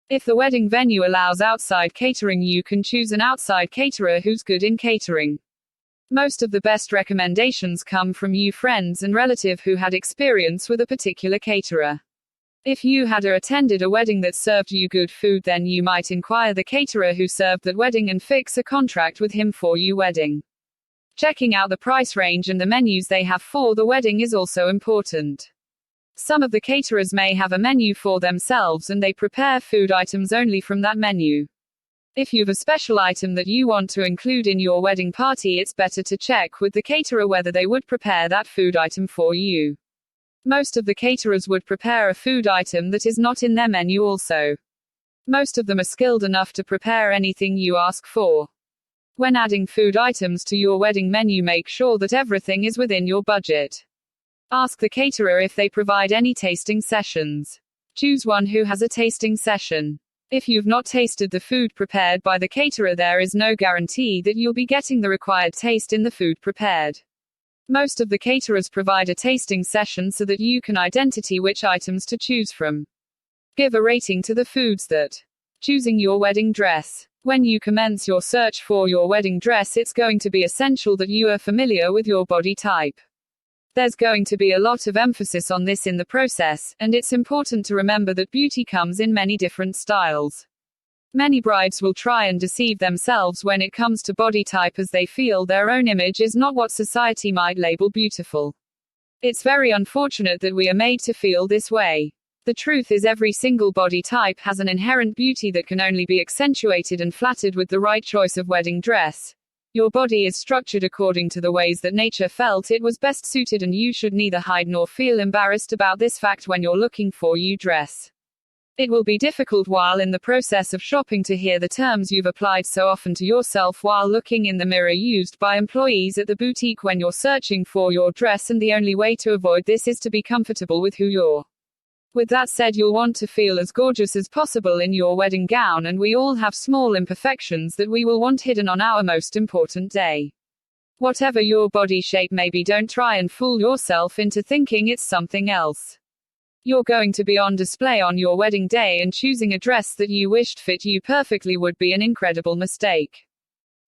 If the wedding venue allows outside catering, you can choose an outside caterer who's good in catering. Most of the best recommendations come from you friends and relative who had experience with a particular caterer. If you had attended a wedding that served you good food, then you might inquire the caterer who served that wedding and fix a contract with him for your wedding. Checking out the price range and the menus they have for the wedding is also important. Some of the caterers may have a menu for themselves and they prepare food items only from that menu. If you've a special item that you want to include in your wedding party, it's better to check with the caterer whether they would prepare that food item for you. Most of the caterers would prepare a food item that is not in their menu also. Most of them are skilled enough to prepare anything you ask for. When adding food items to your wedding menu, make sure that everything is within your budget. Ask the caterer if they provide any tasting sessions. Choose one who has a tasting session. If you've not tasted the food prepared by the caterer, there is no guarantee that you'll be getting the required taste in the food prepared. Most of the caterers provide a tasting session so that you can identify which items to choose from. Give a rating to the foods that. Choosing your wedding dress. When you commence your search for your wedding dress, it's going to be essential that you are familiar with your body type. There's going to be a lot of emphasis on this in the process, and it's important to remember that beauty comes in many different styles. Many brides will try and deceive themselves when it comes to body type, as they feel their own image is not what society might label beautiful. It's very unfortunate that we are made to feel this way. The truth is, every single body type has an inherent beauty that can only be accentuated and flattered with the right choice of wedding dress. Your body is structured according to the ways that nature felt it was best suited, and you should neither hide nor feel embarrassed about this fact when you're looking for your dress. It will be difficult while in the process of shopping to hear the terms you've applied so often to yourself while looking in the mirror used by employees at the boutique when you're searching for your dress, and the only way to avoid this is to be comfortable with who you're. With that said, you'll want to feel as gorgeous as possible in your wedding gown, and we all have small imperfections that we will want hidden on our most important day. Whatever your body shape may be, don't try and fool yourself into thinking it's something else. You're going to be on display on your wedding day, and choosing a dress that you wished fit you perfectly would be an incredible mistake.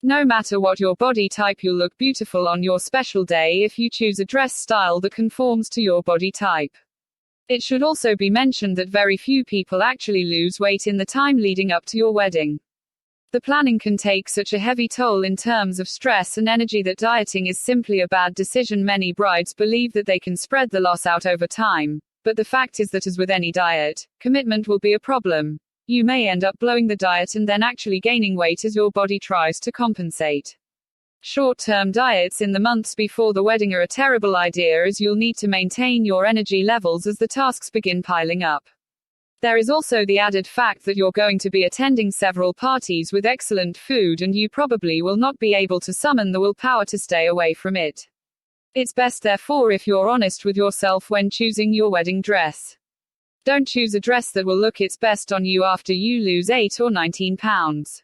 No matter what your body type, you'll look beautiful on your special day if you choose a dress style that conforms to your body type. It should also be mentioned that very few people actually lose weight in the time leading up to your wedding. The planning can take such a heavy toll in terms of stress and energy that dieting is simply a bad decision. Many brides believe that they can spread the loss out over time, but the fact is that, as with any diet, commitment will be a problem. You may end up blowing the diet and then actually gaining weight as your body tries to compensate. Short-term diets in the months before the wedding are a terrible idea, as you'll need to maintain your energy levels as the tasks begin piling up. There is also the added fact that you're going to be attending several parties with excellent food, and you probably will not be able to summon the willpower to stay away from it. It's best, therefore, if you're honest with yourself when choosing your wedding dress. Don't choose a dress that will look its best on you after you lose 8 or 19 pounds.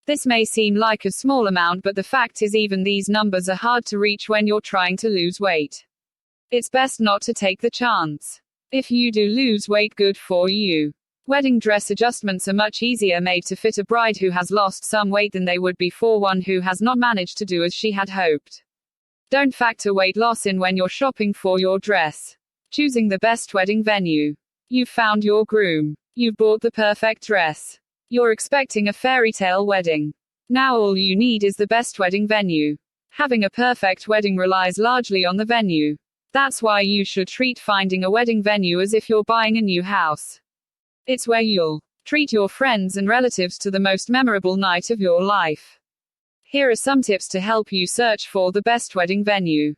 This may seem like a small amount, but the fact is even these numbers are hard to reach when you're trying to lose weight. It's best not to take the chance. If you do lose weight, good for you. Wedding dress adjustments are much easier made to fit a bride who has lost some weight than they would be for one who has not managed to do as she had hoped. Don't factor weight loss in when you're shopping for your dress. Choosing the best wedding venue. You've found your groom. You've bought the perfect dress. You're expecting a fairy tale wedding. Now all you need is the best wedding venue. Having a perfect wedding relies largely on the venue. That's why you should treat finding a wedding venue as if you're buying a new house. It's where you'll treat your friends and relatives to the most memorable night of your life. Here are some tips to help you search for the best wedding venue.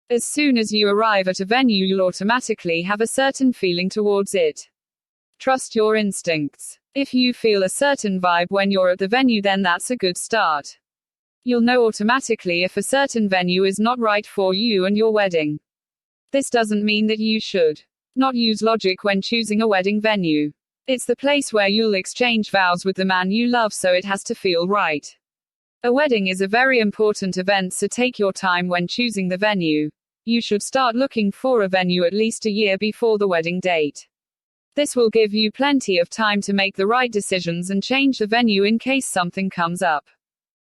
As soon as you arrive at a venue, you'll automatically have a certain feeling towards it. Trust your instincts. If you feel a certain vibe when you're at the venue, then that's a good start. You'll know automatically if a certain venue is not right for you and your wedding. This doesn't mean that you should not use logic when choosing a wedding venue. It's the place where you'll exchange vows with the man you love, so it has to feel right. A wedding is a very important event, so take your time when choosing the venue. You should start looking for a venue at least a year before the wedding date. This will give you plenty of time to make the right decisions and change the venue in case something comes up.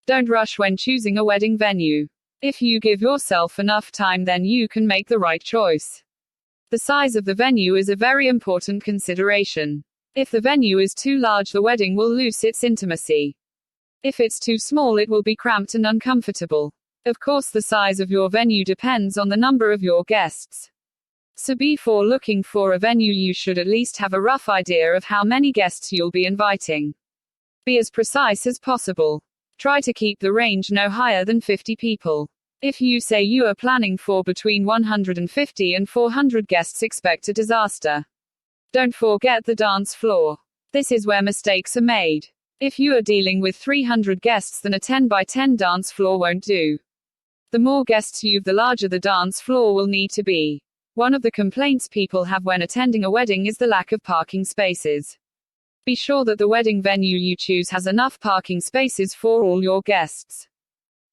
Don't rush when choosing a wedding venue. If you give yourself enough time, then you can make the right choice. The size of the venue is a very important consideration. If the venue is too large, the wedding will lose its intimacy. If it's too small, it will be cramped and uncomfortable. Of course, the size of your venue depends on the number of your guests. So before looking for a venue, you should at least have a rough idea of how many guests you'll be inviting. Be as precise as possible. Try to keep the range no higher than 50 people. If you say you are planning for between 150 and 400 guests, expect a disaster. Don't forget the dance floor. This is where mistakes are made. If you are dealing with 300 guests, then a 10 by 10 dance floor won't do. The more guests you've, the larger the dance floor will need to be. One of the complaints people have when attending a wedding is the lack of parking spaces. Be sure that the wedding venue you choose has enough parking spaces for all your guests.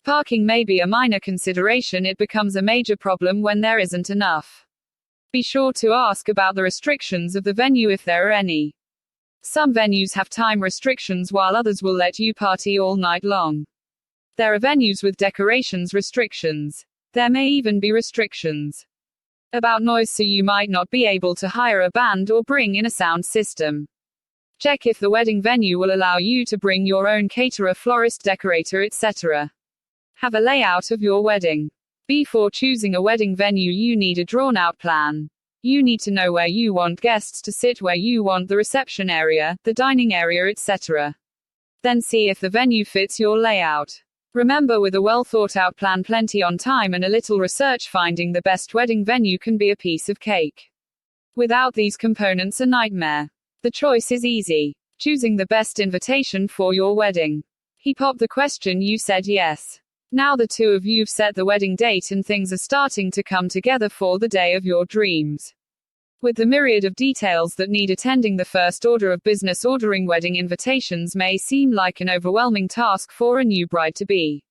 Parking may be a minor consideration, it becomes a major problem when there isn't enough. Be sure to ask about the restrictions of the venue if there are any. Some venues have time restrictions while others will let you party all night long. There are venues with decorations restrictions. There may even be restrictions about noise, so you might not be able to hire a band or bring in a sound system. Check if the wedding venue will allow you to bring your own caterer, florist, decorator, etc. Have a layout of your wedding. Before choosing a wedding venue, you need a drawn-out plan. You need to know where you want guests to sit, where you want the reception area, the dining area, etc. Then see if the venue fits your layout. Remember, with a well-thought-out plan, plenty on time, and a little research, finding the best wedding venue can be a piece of cake. Without these components, a nightmare. The choice is easy. Choosing the best invitation for your wedding. He popped the question, you said yes. Now the two of you've set the wedding date and things are starting to come together for the day of your dreams. With the myriad of details that need attending, the first order of business, ordering wedding invitations, may seem like an overwhelming task for a new bride-to-be.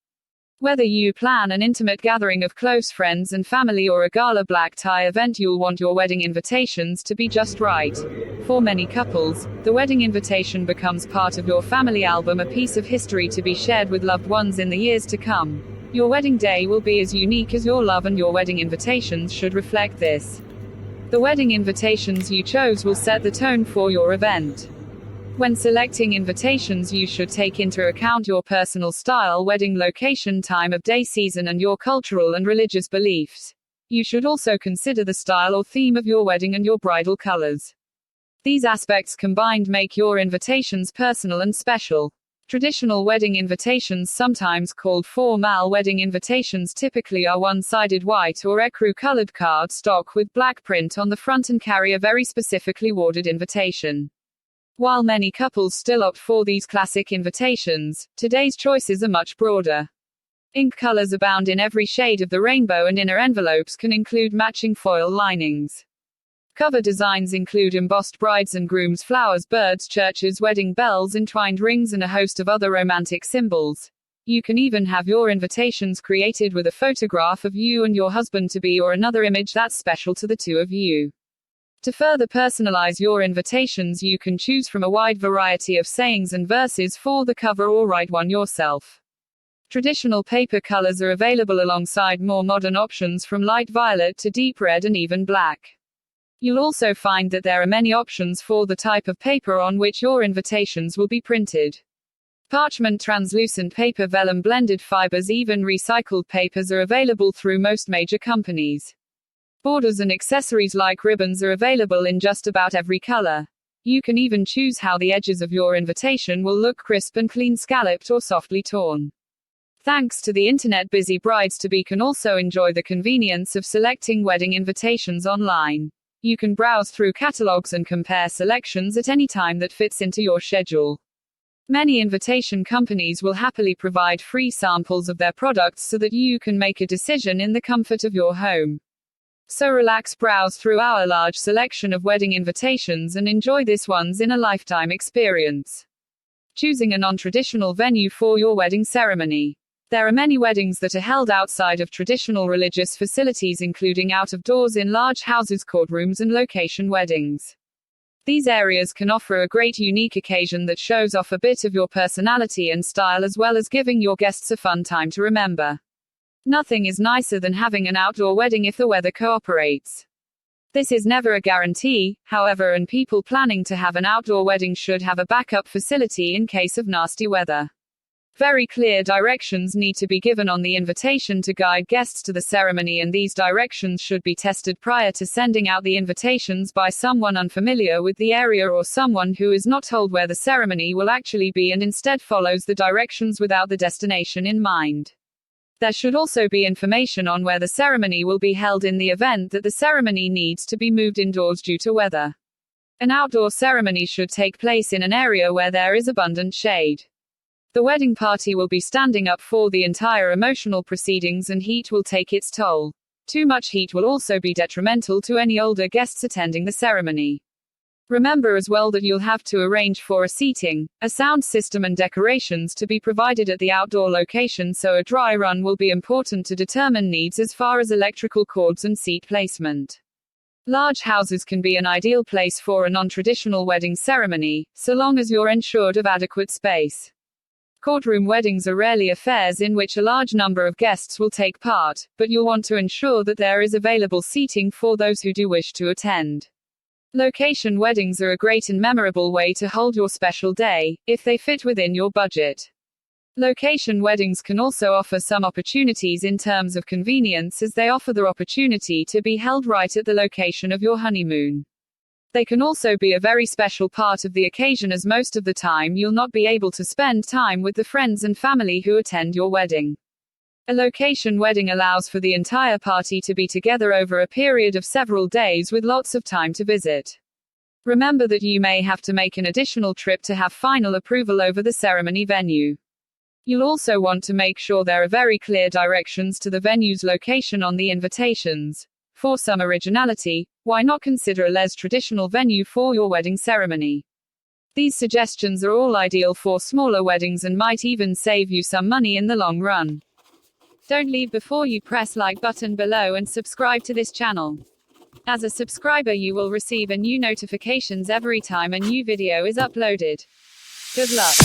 Whether you plan an intimate gathering of close friends and family or a gala black tie event, you'll want your wedding invitations to be just right. For many couples, the wedding invitation becomes part of your family album, a piece of history to be shared with loved ones in the years to come. Your wedding day will be as unique as your love, and your wedding invitations should reflect this. The wedding invitations you chose will set the tone for your event. When selecting invitations, you should take into account your personal style, wedding location, time of day, season, and your cultural and religious beliefs. You should also consider the style or theme of your wedding and your bridal colors. These aspects combined make your invitations personal and special. Traditional wedding invitations, sometimes called formal wedding invitations, typically are one-sided white or ecru-colored card stock with black print on the front and carry a very specifically worded invitation. While many couples still opt for these classic invitations, today's choices are much broader. Ink colors abound in every shade of the rainbow, and inner envelopes can include matching foil linings. Cover designs include embossed brides and grooms, flowers, birds, churches, wedding bells, entwined rings, and a host of other romantic symbols. You can even have your invitations created with a photograph of you and your husband-to-be or another image that's special to the two of you. To further personalize your invitations, you can choose from a wide variety of sayings and verses for the cover or write one yourself. Traditional paper colors are available alongside more modern options from light violet to deep red and even black. You'll also find that there are many options for the type of paper on which your invitations will be printed. Parchment, translucent paper, vellum, blended fibers, even recycled papers are available through most major companies. Borders and accessories like ribbons are available in just about every color. You can even choose how the edges of your invitation will look: crisp and clean, scalloped, or softly torn. Thanks to the internet, busy brides-to-be can also enjoy the convenience of selecting wedding invitations online. You can browse through catalogs and compare selections at any time that fits into your schedule. Many invitation companies will happily provide free samples of their products so that you can make a decision in the comfort of your home. So relax, browse through our large selection of wedding invitations and enjoy this once-in-a-lifetime experience. Choosing a non-traditional venue for your wedding ceremony. There are many weddings that are held outside of traditional religious facilities, including out of doors in large houses, courtrooms, and location weddings. These areas can offer a great unique occasion that shows off a bit of your personality and style, as well as giving your guests a fun time to remember. Nothing is nicer than having an outdoor wedding if the weather cooperates. This is never a guarantee, however, and people planning to have an outdoor wedding should have a backup facility in case of nasty weather. Very clear directions need to be given on the invitation to guide guests to the ceremony, and these directions should be tested prior to sending out the invitations by someone unfamiliar with the area or someone who is not told where the ceremony will actually be and instead follows the directions without the destination in mind. There should also be information on where the ceremony will be held in the event that the ceremony needs to be moved indoors due to weather. An outdoor ceremony should take place in an area where there is abundant shade. The wedding party will be standing up for the entire emotional proceedings, and heat will take its toll. Too much heat will also be detrimental to any older guests attending the ceremony. Remember as well that you'll have to arrange for a seating, a sound system, and decorations to be provided at the outdoor location, so a dry run will be important to determine needs as far as electrical cords and seat placement. Large houses can be an ideal place for a non-traditional wedding ceremony, so long as you're ensured of adequate space. Courtroom weddings are rarely affairs in which a large number of guests will take part, but you'll want to ensure that there is available seating for those who do wish to attend. Location weddings are a great and memorable way to hold your special day, if they fit within your budget. Location weddings can also offer some opportunities in terms of convenience, as they offer the opportunity to be held right at the location of your honeymoon. They can also be a very special part of the occasion, as most of the time you'll not be able to spend time with the friends and family who attend your wedding. A location wedding allows for the entire party to be together over a period of several days with lots of time to visit. Remember that you may have to make an additional trip to have final approval over the ceremony venue. You'll also want to make sure there are very clear directions to the venue's location on the invitations. For some originality, why not consider a less traditional venue for your wedding ceremony? These suggestions are all ideal for smaller weddings and might even save you some money in the long run. Don't leave before you press like button below and subscribe to this channel. As a subscriber, you will receive a new notifications every time a new video is uploaded. Good luck.